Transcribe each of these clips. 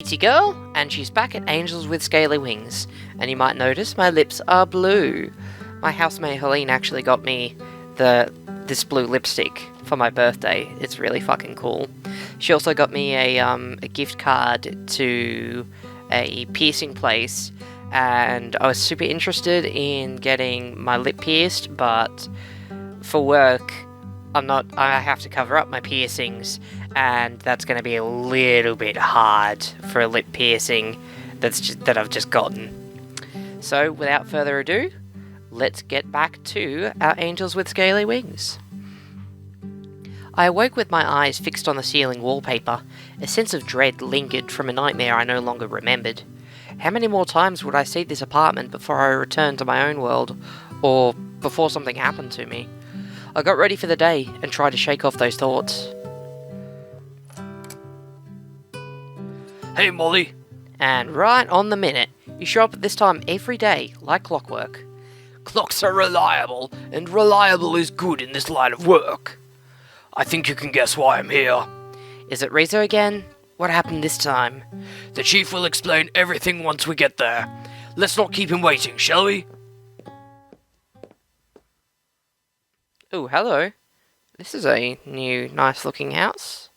It's your girl, and she's back at Angels with Scaly Wings. And you might notice my lips are blue. My housemate Helene actually got me this blue lipstick for my birthday. It's really fucking cool. She also got me a gift card to a piercing place, and I was super interested in getting my lip pierced, but for work, I have to cover up my piercings, and that's going to be a little bit hard for a lip piercing that I've just gotten. So, without further ado, let's get back to our Angels with Scaly Wings. I awoke with my eyes fixed on the ceiling wallpaper. A sense of dread lingered from a nightmare I no longer remembered. How many more times would I see this apartment before I returned to my own world, or before something happened to me? I got ready for the day and tried to shake off those thoughts. Hey, Molly. And right on the minute, you show up at this time every day, like clockwork. Clocks are reliable, and reliable is good in this line of work. I think you can guess why I'm here. Is it Rizzo again? What happened this time? The chief will explain everything once we get there. Let's not keep him waiting, shall we? Oh, hello. This is a new, nice-looking house.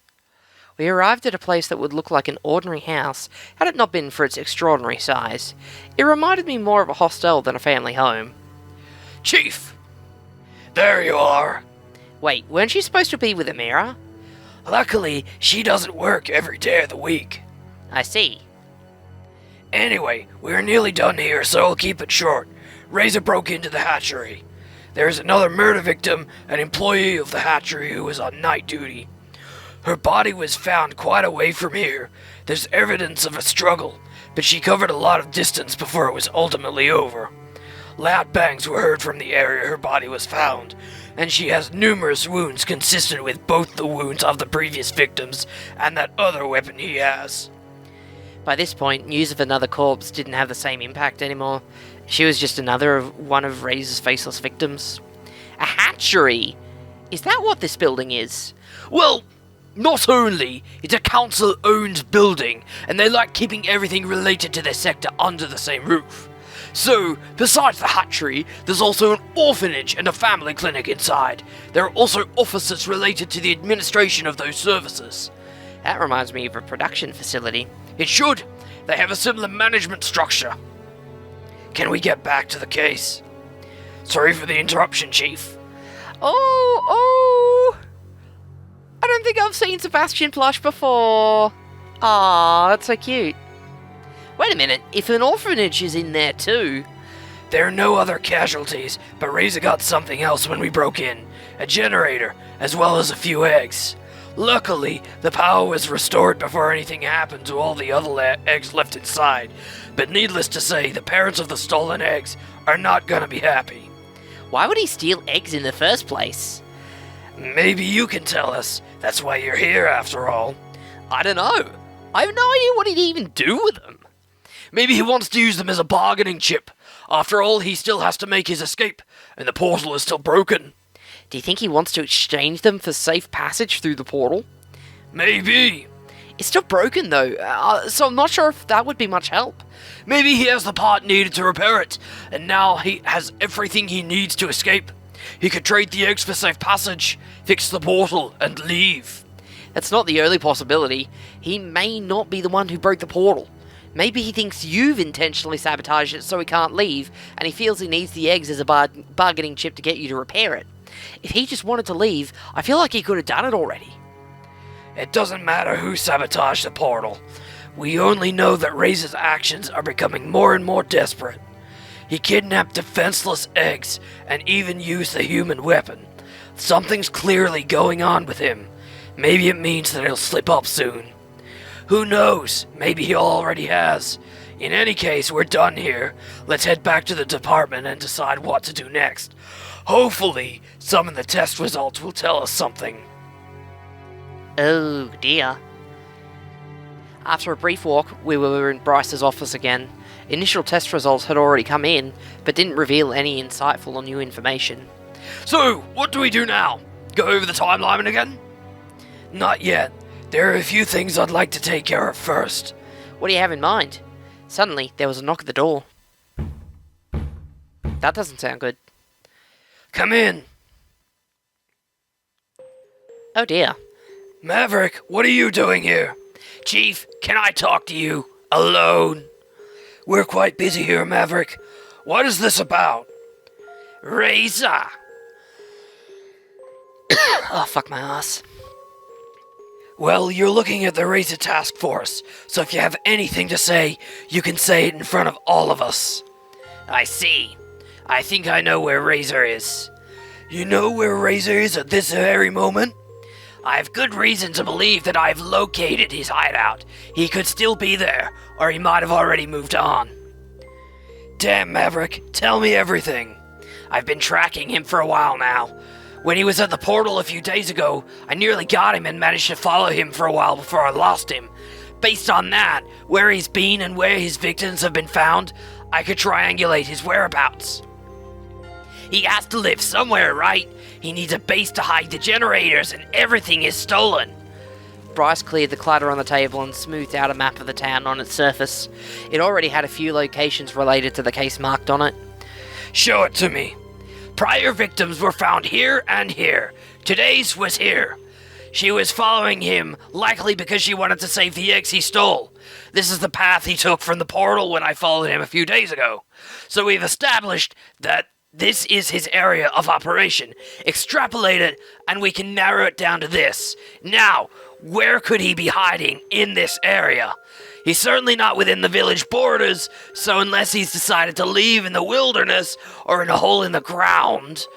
We arrived at a place that would look like an ordinary house had it not been for its extraordinary size. It reminded me more of a hostel than a family home. Chief! There you are. Wait, weren't you supposed to be with Amira? Luckily, she doesn't work every day of the week. I see. Anyway, we're nearly done here, so I'll keep it short. Razor broke into the hatchery. There's another murder victim, an employee of the hatchery who was on night duty. Her body was found quite away from here. There's evidence of a struggle, but she covered a lot of distance before it was ultimately over. Loud bangs were heard from the area her body was found, and she has numerous wounds consistent with both the wounds of the previous victims and that other weapon he has. By this point, news of another corpse didn't have the same impact anymore. She was just one of Razor's faceless victims. A hatchery! Is that what this building is? Well, not only, it's a council-owned building, and they like keeping everything related to their sector under the same roof. So, besides the hatchery, there's also an orphanage and a family clinic inside. There are also offices related to the administration of those services. That reminds me of a production facility. It should. They have a similar management structure. Can we get back to the case? Sorry for the interruption, Chief. Oh! I don't think I've seen Sebastian Plush before. Aw, that's so cute. Wait a minute, if an orphanage is in there too... There are no other casualties, but Razor got something else when we broke in. A generator, as well as a few eggs. Luckily, the power was restored before anything happened to all the other eggs left inside. But needless to say, the parents of the stolen eggs are not gonna be happy. Why would he steal eggs in the first place? Maybe you can tell us. That's why you're here, after all. I don't know. I have no idea what he'd even do with them. Maybe he wants to use them as a bargaining chip. After all, he still has to make his escape, and the portal is still broken. Do you think he wants to exchange them for safe passage through the portal? Maybe. It's still broken, though, so I'm not sure if that would be much help. Maybe he has the part needed to repair it, and now he has everything he needs to escape. He could trade the eggs for safe passage, fix the portal, and leave. That's not the only possibility. He may not be the one who broke the portal. Maybe he thinks you've intentionally sabotaged it so he can't leave, and he feels he needs the eggs as a bargaining chip to get you to repair it. If he just wanted to leave, I feel like he could have done it already. It doesn't matter who sabotaged the portal. We only know that Razor's actions are becoming more and more desperate. He kidnapped defenseless eggs and even used the human weapon. Something's clearly going on with him. Maybe it means that he'll slip up soon. Who knows? Maybe he already has. In any case, we're done here. Let's head back to the department and decide what to do next. Hopefully, some of the test results will tell us something. Oh dear. After a brief walk, we were in Bryce's office again. Initial test results had already come in, but didn't reveal any insightful or new information. So, what do we do now? Go over the timeline again? Not yet. There are a few things I'd like to take care of first. What do you have in mind? Suddenly, there was a knock at the door. That doesn't sound good. Come in. Oh dear. Maverick, what are you doing here? Chief, can I talk to you? Alone? We're quite busy here, Maverick. What is this about? Razor! Oh, fuck my ass. Well, you're looking at the Razor Task Force, so if you have anything to say, you can say it in front of all of us. I see. I think I know where Razor is. You know where Razor is at this very moment? I have good reason to believe that I've located his hideout. He could still be there, or he might have already moved on. Damn, Maverick, tell me everything. I've been tracking him for a while now. When he was at the portal a few days ago, I nearly got him and managed to follow him for a while before I lost him. Based on that, where he's been and where his victims have been found, I could triangulate his whereabouts. He has to live somewhere, right? He needs a base to hide the generators and everything is stolen. Bryce cleared the clutter on the table and smoothed out a map of the town on its surface. It already had a few locations related to the case marked on it. Show it to me. Prior victims were found here and here. Today's was here. She was following him, likely because she wanted to save the eggs he stole. This is the path he took from the portal when I followed him a few days ago. So we've established that this is his area of operation. Extrapolate it, and we can narrow it down to this. Now, where could he be hiding in this area? He's certainly not within the village borders, so unless he's decided to leave in the wilderness or in a hole in the ground,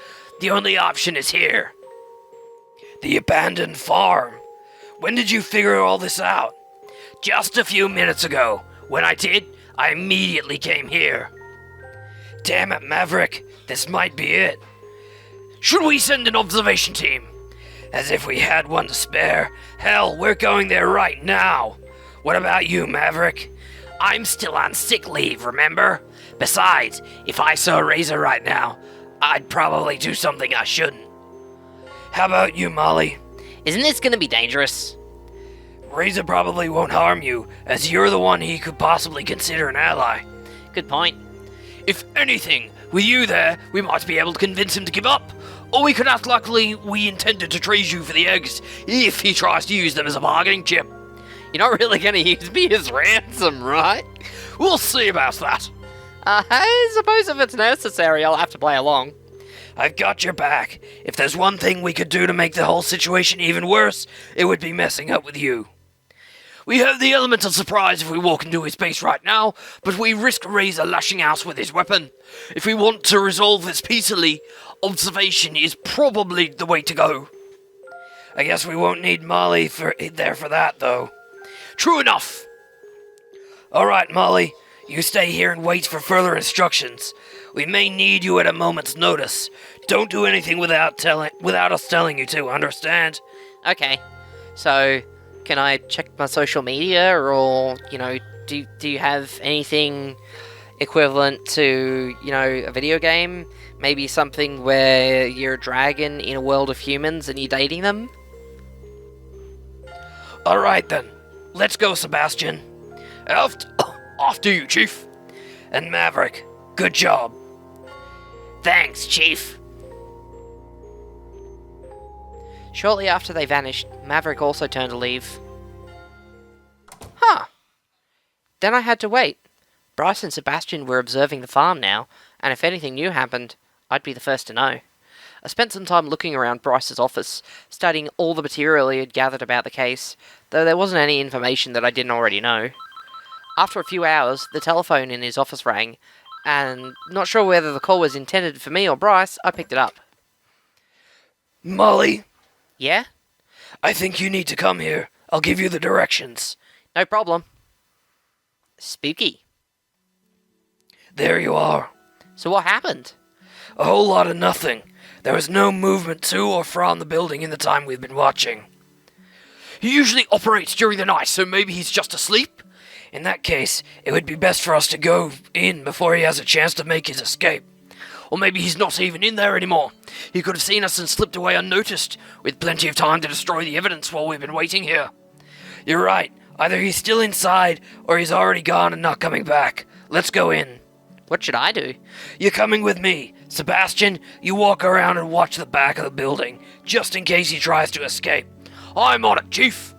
the only option is here. The abandoned farm. When did you figure all this out? Just a few minutes ago. When I did, I immediately came here. Damn it, Maverick. This might be it. Should we send an observation team? As if we had one to spare. Hell, we're going there right now. What about you, Maverick? I'm still on sick leave, remember? Besides, if I saw Razor right now, I'd probably do something I shouldn't. How about you, Molly? Isn't this gonna be dangerous? Razor probably won't harm you, as you're the one he could possibly consider an ally. Good point. If anything, with you there, we might be able to convince him to give up. Or we could act likely we intended to trade you for the eggs, if he tries to use them as a bargaining chip. You're not really gonna use me as ransom, right? We'll see about that. I suppose if it's necessary, I'll have to play along. I've got your back. If there's one thing we could do to make the whole situation even worse, it would be messing up with you. We have the element of surprise if we walk into his base right now, but we risk Razor lashing out with his weapon. If we want to resolve this peacefully, observation is probably the way to go. I guess we won't need Molly there for that, though. True enough. All right, Molly, you stay here and wait for further instructions. We may need you at a moment's notice. Don't do anything without us telling you to, understand? Okay. So, can I check my social media, or, do you have anything equivalent to, a video game? Maybe something where you're a dragon in a world of humans and you're dating them? All right, then. Let's go, Sebastian. After you, Chief. And Maverick, good job. Thanks, Chief. Shortly after they vanished, Maverick also turned to leave. Huh. Then I had to wait. Bryce and Sebastian were observing the farm now, and if anything new happened, I'd be the first to know. I spent some time looking around Bryce's office, studying all the material he had gathered about the case, though there wasn't any information that I didn't already know. After a few hours, the telephone in his office rang, and not sure whether the call was intended for me or Bryce, I picked it up. Molly? Yeah? I think you need to come here. I'll give you the directions. No problem. Spooky. There you are. So what happened? A whole lot of nothing. There was no movement to or from the building in the time we've been watching. He usually operates during the night, so maybe he's just asleep? In that case, it would be best for us to go in before he has a chance to make his escape. Or maybe he's not even in there anymore. He could have seen us and slipped away unnoticed, with plenty of time to destroy the evidence while we've been waiting here. You're right. Either he's still inside, or he's already gone and not coming back. Let's go in. What should I do? You're coming with me. Sebastian, you walk around and watch the back of the building, just in case he tries to escape. I'm on it, Chief.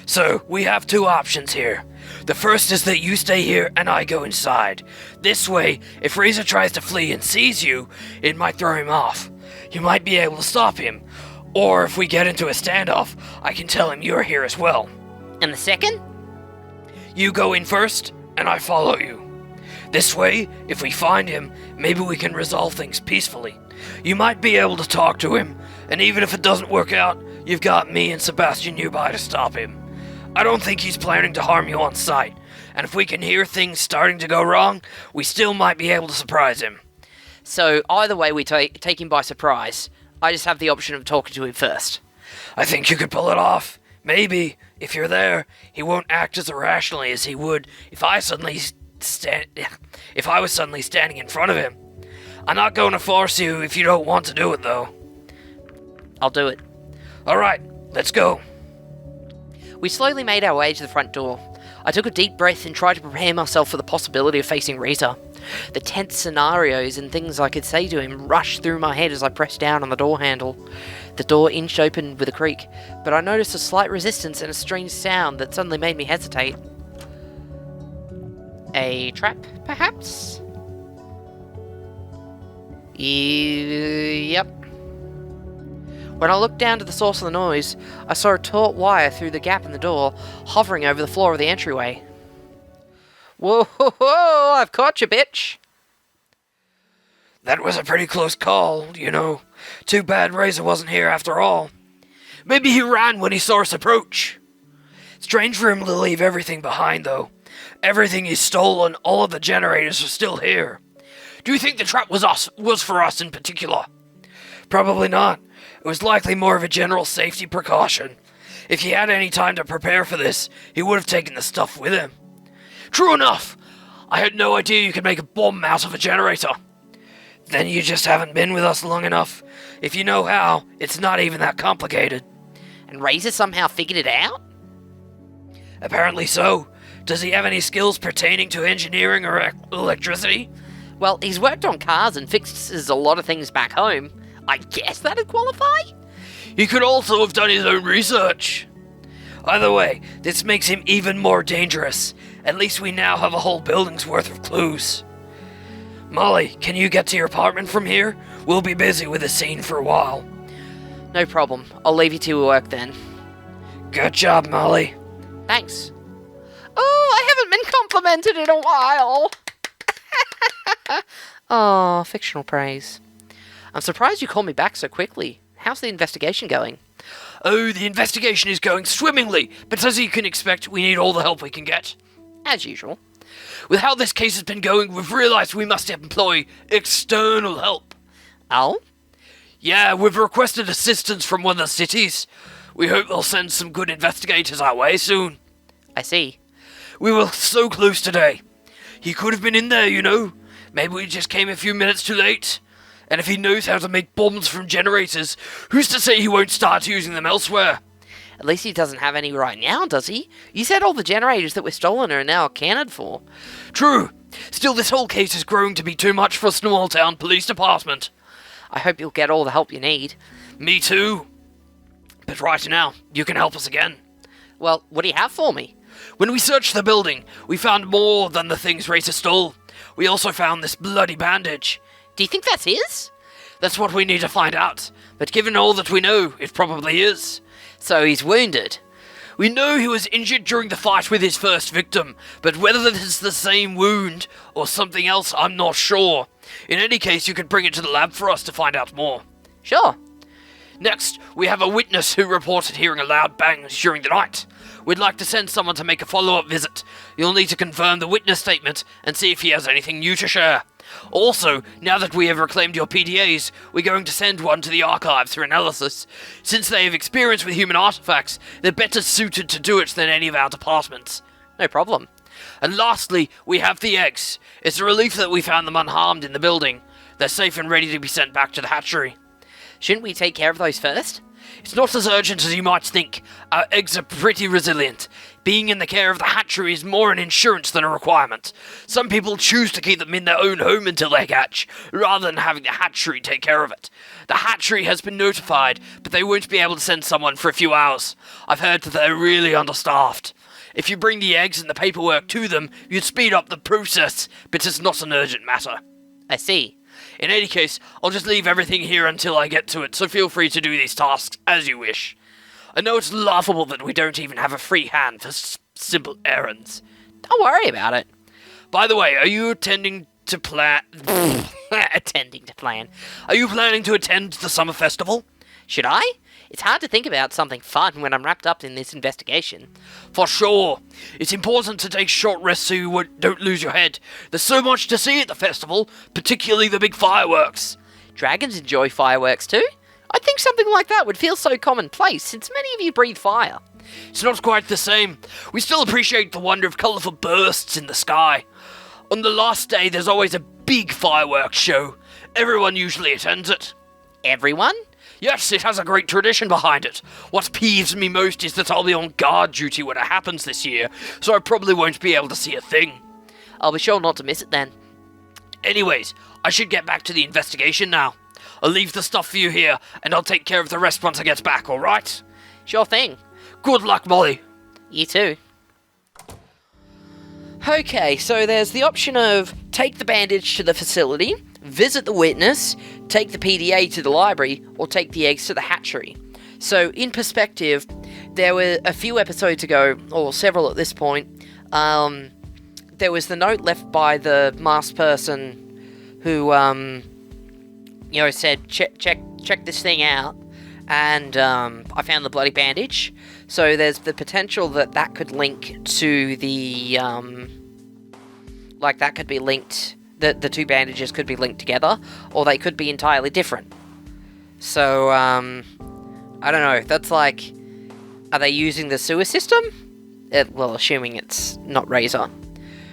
So, we have two options here. The first is that you stay here and I go inside. This way, if Razor tries to flee and sees you, it might throw him off. You might be able to stop him. Or if we get into a standoff, I can tell him you're here as well. And the second? You go in first, and I follow you. This way, if we find him, maybe we can resolve things peacefully. You might be able to talk to him, and even if it doesn't work out, you've got me and Sebastian nearby to stop him. I don't think he's planning to harm you on sight, and if we can hear things starting to go wrong, we still might be able to surprise him. So either way we take him by surprise. I just have the option of talking to him first. I think you could pull it off. Maybe, if you're there, he won't act as irrationally as he would if I was suddenly standing in front of him. I'm not going to force you if you don't want to do it, though. I'll do it. Alright, let's go. We slowly made our way to the front door. I took a deep breath and tried to prepare myself for the possibility of facing Reza. The tense scenarios and things I could say to him rushed through my head as I pressed down on the door handle. The door inched open with a creak, but I noticed a slight resistance and a strange sound that suddenly made me hesitate. A trap, perhaps? Yep. When I looked down to the source of the noise, I saw a taut wire through the gap in the door, hovering over the floor of the entryway. Whoa, I've caught you, bitch! That was a pretty close call, you know. Too bad Razor wasn't here after all. Maybe he ran when he saw us approach. Strange for him to leave everything behind, though. Everything he's stolen, all of the generators are still here. Do you think the trap was for us in particular? Probably not. It was likely more of a general safety precaution. If he had any time to prepare for this, he would have taken the stuff with him. True enough! I had no idea you could make a bomb out of a generator. Then you just haven't been with us long enough. If you know how, it's not even that complicated. And Razor somehow figured it out? Apparently so. Does he have any skills pertaining to engineering or electricity? Well, he's worked on cars and fixes a lot of things back home. I guess that'd qualify? He could also have done his own research. Either way, this makes him even more dangerous. At least we now have a whole building's worth of clues. Molly, can you get to your apartment from here? We'll be busy with the scene for a while. No problem. I'll leave you to your work then. Good job, Molly. Thanks. Oh, I haven't been complimented in a while. Oh, fictional praise. I'm surprised you called me back so quickly. How's the investigation going? Oh, the investigation is going swimmingly, but as you can expect, we need all the help we can get. As usual. With how this case has been going, we've realized we must employ external help. Oh? Yeah, we've requested assistance from one of the cities. We hope they'll send some good investigators our way soon. I see. We were so close today. He could have been in there, you know. Maybe we just came a few minutes too late. And if he knows how to make bombs from generators, who's to say he won't start using them elsewhere? At least he doesn't have any right now, does he? You said all the generators that were stolen are now accounted for. True. Still, this whole case is growing to be too much for a small town police department. I hope you'll get all the help you need. Me too. But right now, you can help us again. Well, what do you have for me? When we searched the building, we found more than the things Razor stole. We also found this bloody bandage. Do you think that's his? That's what we need to find out. But given all that we know, it probably is. So he's wounded. We know he was injured during the fight with his first victim, but whether this is the same wound or something else, I'm not sure. In any case, you could bring it to the lab for us to find out more. Sure. Next, we have a witness who reported hearing a loud bang during the night. We'd like to send someone to make a follow-up visit. You'll need to confirm the witness statement and see if he has anything new to share. Also, now that we have reclaimed your PDAs, we're going to send one to the archives for analysis. Since they have experience with human artifacts, they're better suited to do it than any of our departments. No problem. And lastly, we have the eggs. It's a relief that we found them unharmed in the building. They're safe and ready to be sent back to the hatchery. Shouldn't we take care of those first? It's not as urgent as you might think. Our eggs are pretty resilient. Being in the care of the hatchery is more an insurance than a requirement. Some people choose to keep them in their own home until they hatch, rather than having the hatchery take care of it. The hatchery has been notified, but they won't be able to send someone for a few hours. I've heard that they're really understaffed. If you bring the eggs and the paperwork to them, you'd speed up the process, but it's not an urgent matter. I see. In any case, I'll just leave everything here until I get to it, so feel free to do these tasks as you wish. I know it's laughable that we don't even have a free hand for simple errands. Don't worry about it. By the way, are you attending to plan... Attending to plan. Are you planning to attend the summer festival? Should I? It's hard to think about something fun when I'm wrapped up in this investigation. For sure. It's important to take short rests so you don't lose your head. There's so much to see at the festival, particularly the big fireworks. Dragons enjoy fireworks too? I think something like that would feel so commonplace, since many of you breathe fire. It's not quite the same. We still appreciate the wonder of colourful bursts in the sky. On the last day, there's always a big fireworks show. Everyone usually attends it. Everyone? Yes, it has a great tradition behind it. What peeves me most is that I'll be on guard duty when it happens this year, so I probably won't be able to see a thing. I'll be sure not to miss it then. Anyways, I should get back to the investigation now. I'll leave the stuff for you here, and I'll take care of the rest once I get back, alright? Sure thing. Good luck, Molly. You too. Okay, so there's the option of take the bandage to the facility, visit the witness, take the PDA to the library, or take the eggs to the hatchery. So, in perspective, there were a few episodes ago, or several at this point, there was the note left by the masked person who, said, check this thing out, and I found the bloody bandage. So there's the potential that that could link to the, that could be linked, the two bandages could be linked together, or they could be entirely different. So, I don't know, that's like, are they using the sewer system? Well, assuming it's not Razor.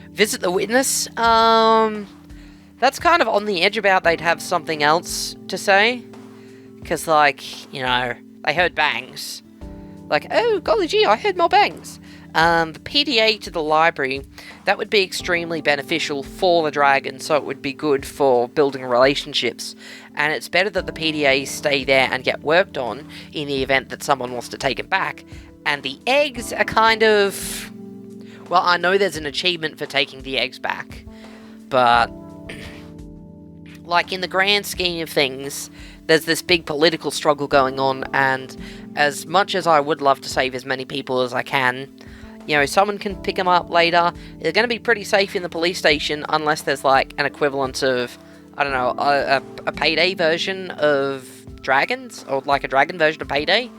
Visit the witness, that's kind of on the edge about they'd have something else to say. Because, they heard bangs. Oh, golly gee, I heard more bangs. The PDA to the library, that would be extremely beneficial for the dragon, so it would be good for building relationships. And it's better that the PDA stay there and get worked on in the event that someone wants to take it back. And the eggs are kind of... Well, I know there's an achievement for taking the eggs back, but... in the grand scheme of things, there's this big political struggle going on, and as much as I would love to save as many people as I can, someone can pick them up later. They're going to be pretty safe in the police station unless there's, an equivalent of, I don't know, a Payday version of dragons, or, a dragon version of Payday,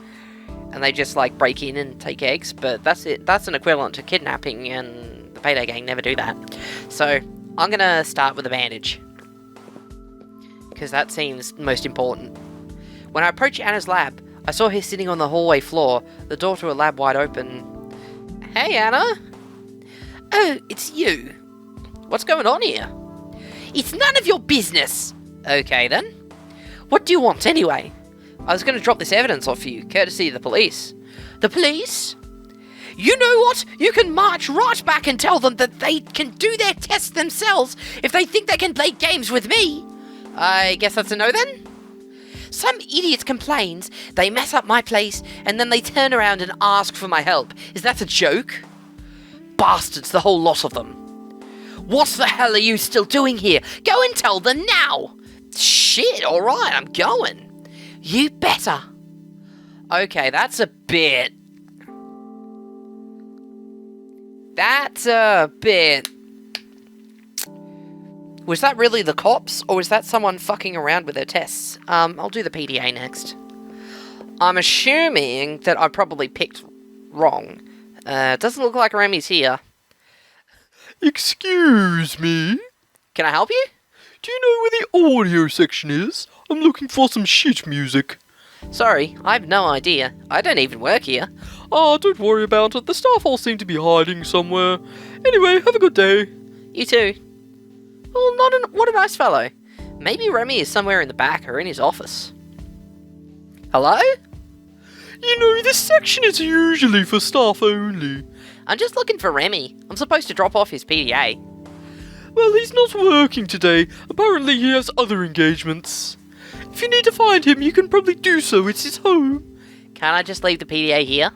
and they just, break in and take eggs, but that's it. That's an equivalent to kidnapping, and the Payday gang never do that. So, I'm going to start with a bandage, because that seems most important. When I approached Anna's lab, I saw her sitting on the hallway floor, the door to her lab wide open. Hey, Anna! Oh, it's you. What's going on here? It's none of your business! Okay, then. What do you want, anyway? I was going to drop this evidence off you, courtesy of the police. The police? You know what? You can march right back and tell them that they can do their tests themselves if they think they can play games with me. I guess that's a no then? Some idiot complains, they mess up my place, and then they turn around and ask for my help. Is that a joke? Bastards, the whole lot of them. What the hell are you still doing here? Go and tell them now! Shit, alright, I'm going. You better. Okay, that's a bit... Was that really the cops, or was that someone fucking around with their tests? I'll do the PDA next. I'm assuming that I probably picked wrong. Doesn't look like Remy's here. Excuse me? Can I help you? Do you know where the audio section is? I'm looking for some shit music. Sorry, I have no idea. I don't even work here. Ah, don't worry about it. The staff all seem to be hiding somewhere. Anyway, have a good day. You too. Well, what a nice fellow. Maybe Remy is somewhere in the back or in his office. Hello? You know, this section is usually for staff only. I'm just looking for Remy. I'm supposed to drop off his PDA. Well, he's not working today. Apparently he has other engagements. If you need to find him, you can probably do so. It's his home. Can't I just leave the PDA here?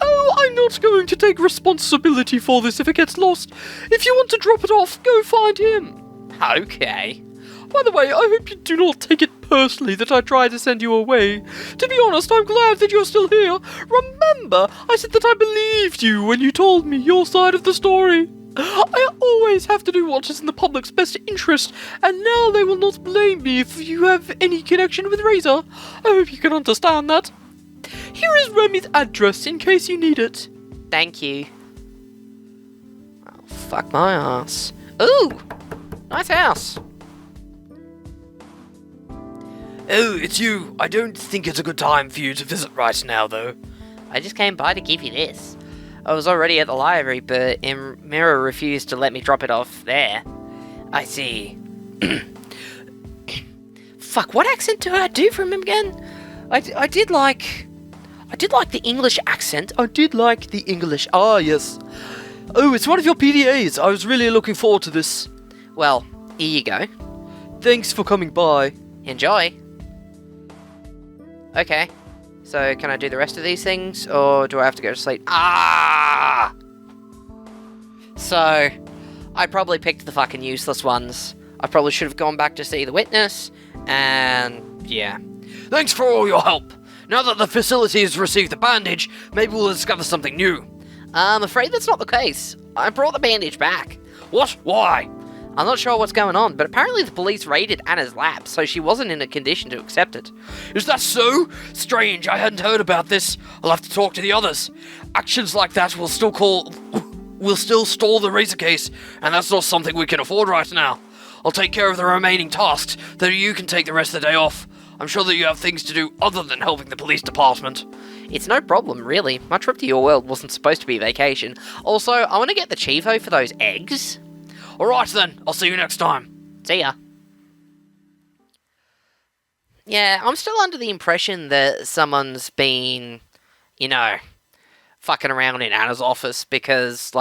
Oh, I'm not going to take responsibility for this if it gets lost. If you want to drop it off, go find him. Okay. By the way, I hope you do not take it personally that I tried to send you away. To be honest, I'm glad that you're still here. Remember, I said that I believed you when you told me your side of the story. I always have to do what is in the public's best interest, and now they will not blame me if you have any connection with Razor. I hope you can understand that. Here is Remy's address in case you need it. Thank you. Oh, fuck my ass. Ooh! Nice house. Oh, it's you. I don't think it's a good time for you to visit right now, though. I just came by to give you this. I was already at the library, but Mira refused to let me drop it off there. I see. Fuck, what accent did I do from him again? I did like the English accent. I did like the English. Ah, yes. Oh, it's one of your PDAs. I was really looking forward to this. Well, here you go. Thanks for coming by. Enjoy. Okay. So, can I do the rest of these things, or do I have to go to sleep? Ah! So, I probably picked the fucking useless ones. I probably should have gone back to see the witness, and yeah. Thanks for all your help. Now that the facility has received the bandage, maybe we'll discover something new. I'm afraid that's not the case. I brought the bandage back. What? Why? I'm not sure what's going on, but apparently the police raided Anna's lab, so she wasn't in a condition to accept it. Is that so? Strange, I hadn't heard about this. I'll have to talk to the others. Actions like that will still stall the Razor case, and that's not something we can afford right now. I'll take care of the remaining tasks, then you can take the rest of the day off. I'm sure that you have things to do other than helping the police department. It's no problem, really. My trip to your world wasn't supposed to be a vacation. Also, I want to get the Chivo for those eggs. Alright then, I'll see you next time. See ya. Yeah, I'm still under the impression that someone's been, fucking around in Anna's office because,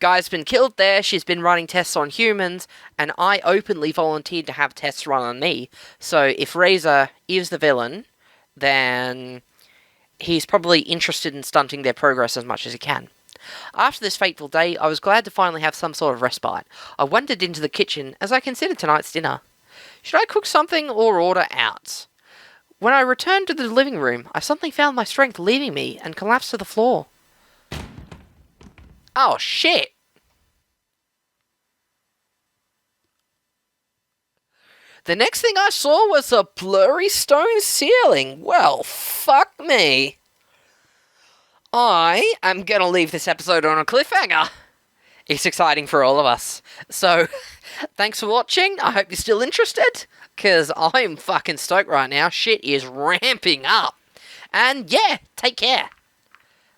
guy's been killed there, she's been running tests on humans, and I openly volunteered to have tests run on me. So if Razor is the villain, then he's probably interested in stunting their progress as much as he can. After this fateful day, I was glad to finally have some sort of respite. I wandered into the kitchen as I considered tonight's dinner. Should I cook something or order out? When I returned to the living room, I suddenly found my strength leaving me and collapsed to the floor. Oh, shit! The next thing I saw was a blurry stone ceiling. Well, fuck me. I am going to leave this episode on a cliffhanger. It's exciting for all of us. So, thanks for watching. I hope you're still interested, because I'm fucking stoked right now. Shit is ramping up. And yeah, take care.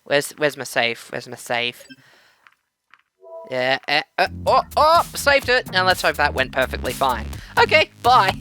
Where's my safe? Where's my safe? Yeah, saved it. Now let's hope that went perfectly fine. Okay, bye.